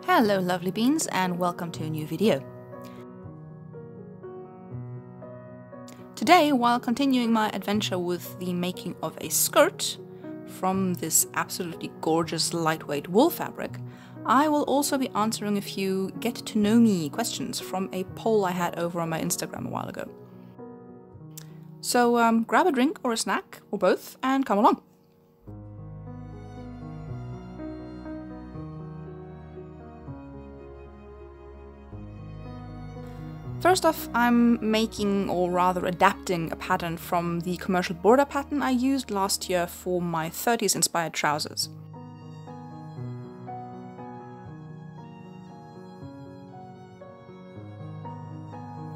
Hello lovely beans and welcome to a new video. Today, while continuing my adventure with the making of a skirt from this absolutely gorgeous lightweight wool fabric, I will also be answering a few get to know me questions from a poll I had over on my Instagram a while ago. So grab a drink or a snack or both and come along. First off, I'm making, or rather adapting, a pattern from the commercial border pattern I used last year for my 30s inspired trousers.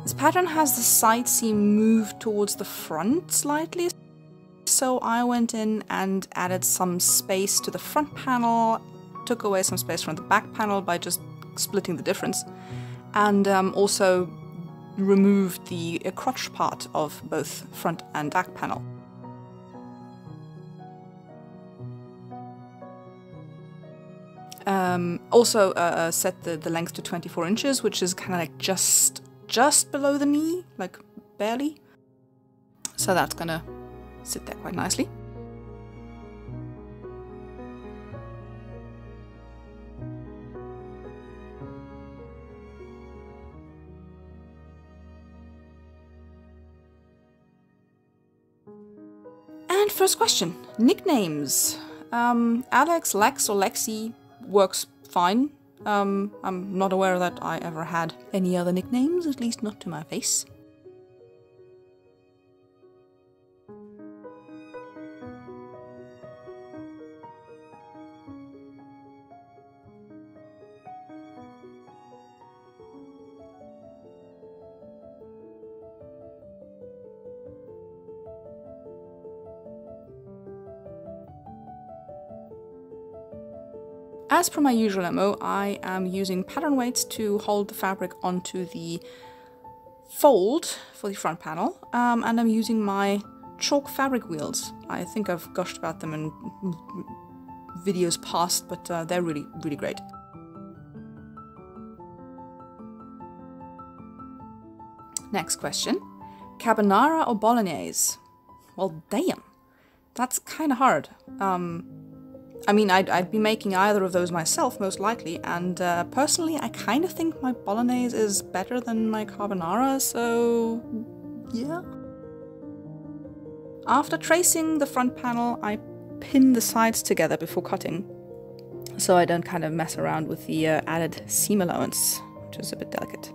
This pattern has the side seam moved towards the front slightly, so I went in and added some space to the front panel, took away some space from the back panel by just splitting the difference, and also removed the crotch part of both front and back panel. Also set the length to 24 inches, which is kind of like just below the knee, like barely. So that's gonna sit there quite nicely. And first question, nicknames. Alex, Lex or Lexi works fine. I'm not aware that I ever had any other nicknames, at least not to my face. As per my usual MO, I am using pattern weights to hold the fabric onto the fold for the front panel, and I'm using my chalk fabric wheels. I think I've gushed about them in videos past, but they're really great. Next question, carbonara or bolognese? Well, damn, that's kind of hard. I mean, I'd be making either of those myself, most likely, and personally, I kind of think my bolognese is better than my carbonara, so yeah. After tracing the front panel, I pin the sides together before cutting, so I don't kind of mess around with the added seam allowance, which is a bit delicate.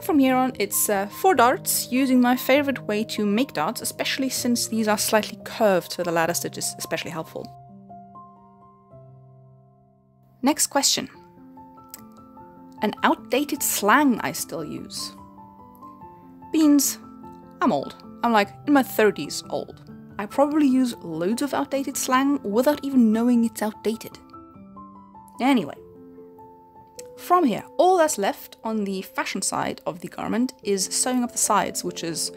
From here on, it's 4 darts, using my favorite way to make darts, especially since these are slightly curved, so the ladder stitch is especially helpful. Next question. An outdated slang I still use. Beans, I'm old. I'm like in my 30s old. I probably use loads of outdated slang without even knowing it's outdated. Anyway. From here, all that's left on the fashion side of the garment is sewing up the sides, which is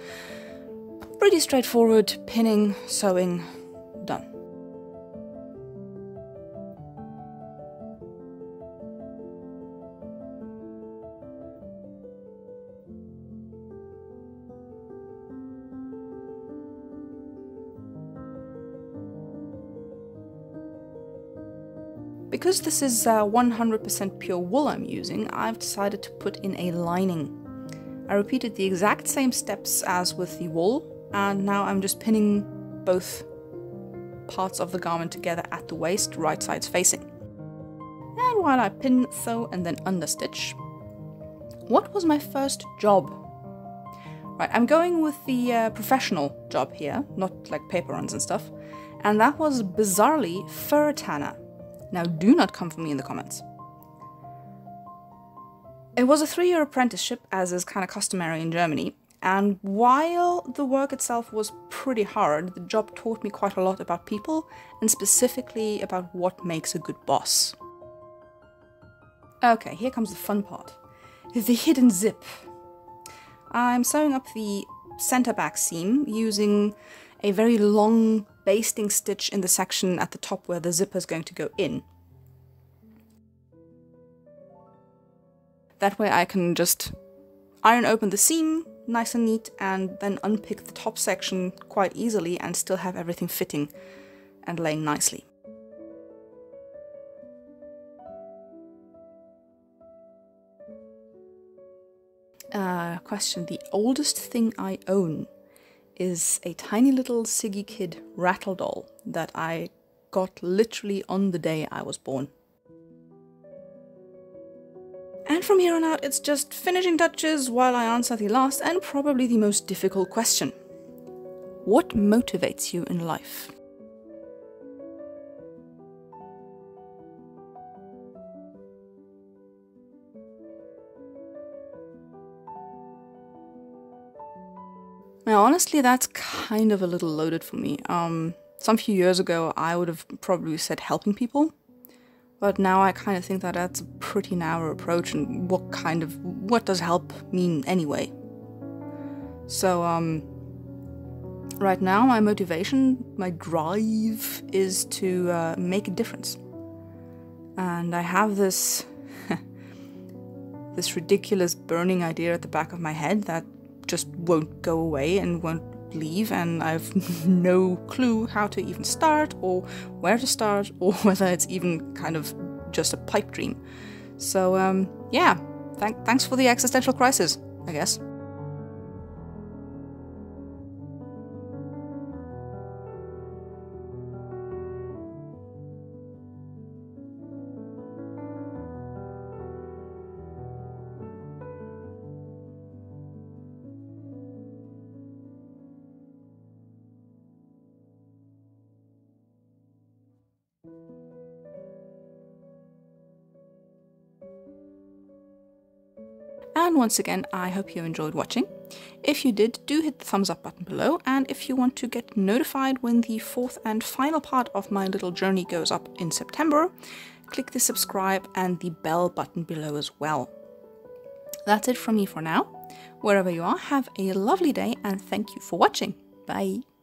pretty straightforward, pinning, sewing, done. Because this is 100% pure wool I'm using, I've decided to put in a lining. I repeated the exact same steps as with the wool, and now I'm just pinning both parts of the garment together at the waist, right sides facing. And while I pin, sew, and then understitch, what was my first job? Right, I'm going with the professional job here, not like paper runs and stuff, and that was bizarrely fur tanner. Now, do not come for me in the comments. It was a 3-year apprenticeship, as is kind of customary in Germany, and while the work itself was pretty hard, the job taught me quite a lot about people, and specifically about what makes a good boss. Okay, here comes the fun part. The hidden zip. I'm sewing up the center back seam using a very long basting stitch in the section at the top where the zipper is going to go in. That way I can just iron open the seam nice and neat and then unpick the top section quite easily and still have everything fitting and laying nicely. Question. The oldest thing I own is a tiny little Siggy Kid rattle doll that I got literally on the day I was born. And from here on out, it's just finishing touches while I answer the last and probably the most difficult question. What motivates you in life? Now, honestly, that's kind of a little loaded for me. Some few years ago, I would have probably said helping people. But now I kind of think that that's a pretty narrow approach, and what does help mean anyway? So, right now my motivation, my drive is to make a difference. And I have this, this ridiculous burning idea at the back of my head that just won't go away and won't leave, and I've no clue how to even start or where to start or whether it's even kind of just a pipe dream. So yeah, thanks for the existential crisis, I guess. And once again, I hope you enjoyed watching. If you did, do hit the thumbs up button below, and if you want to get notified when the fourth and final part of my little journey goes up in September, click the subscribe and the bell button below as well. That's it from me for now. Wherever you are, have a lovely day and thank you for watching. Bye!